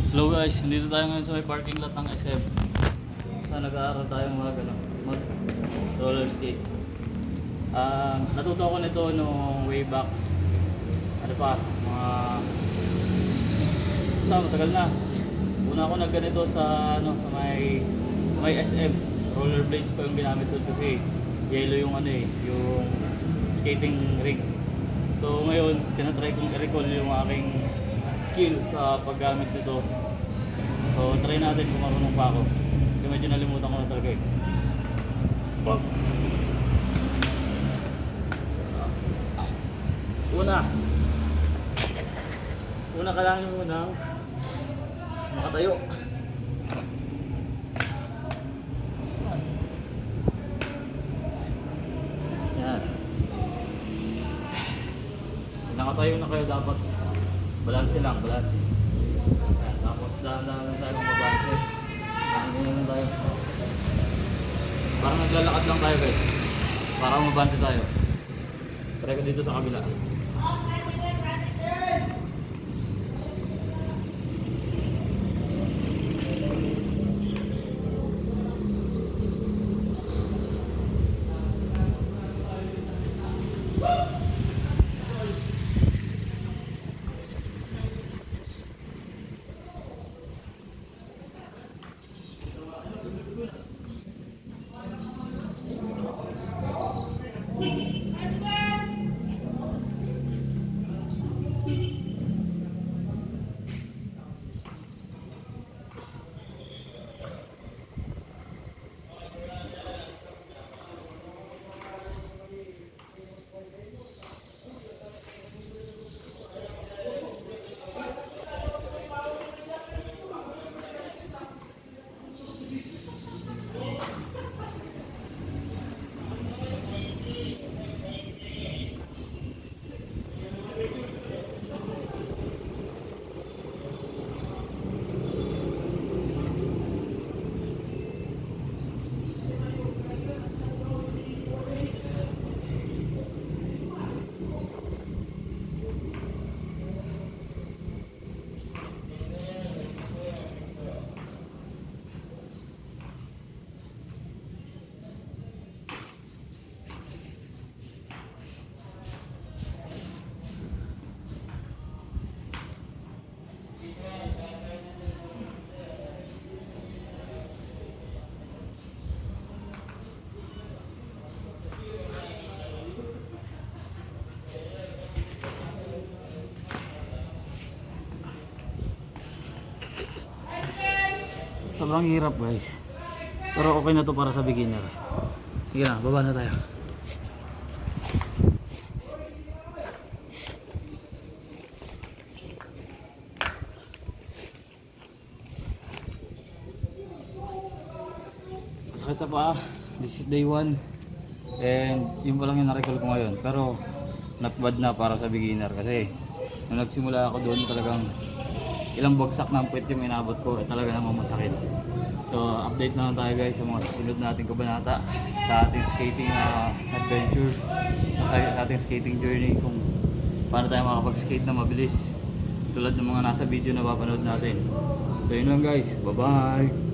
Hello guys, dito tayo ngayon sa may parking lot ng SM. Saan nag-aaral tayo mag roller skates. Natuto ko nito nung way back. Ano pa, matagal na. Una ako nagganito sa sa may SM. Rollerblades pa yung ginamit doon kasi yellow yung yung skating rig. So ngayon, tinatry kong i-recall yung aking skill sa paggamit nito. So try natin kung marunong pa ako. Kasi medyo nalimutan ko na talaga eh. Una kailangan mo nang makatayo. Yan. Nakatayo na kayo, dapat balanse lang, balanse. Yan, tapos dahan-dahan lang tayo mabante. Ganyan lang tayo. Parang naglalakad lang tayo guys. Para mabante tayo. Try ko dito sa kabila. Sobrang hirap guys. Pero okay na to para sa beginner. Sige na, baba na tayo. Masakit na pa. This is day 1. And yun pa lang yung na-recall ko ngayon. Pero not bad na para sa beginner kasi nung nagsimula ako doon talagang ilang bagsak ng puwet yung inabot ko, talaga namang masakit. So update na lang tayo guys sa mga susunod nating kabanata sa ating skating adventure, sa ating skating journey, kung paano tayo makapag-skate na mabilis tulad ng mga nasa video na papanood natin. So yun lang guys, bye bye!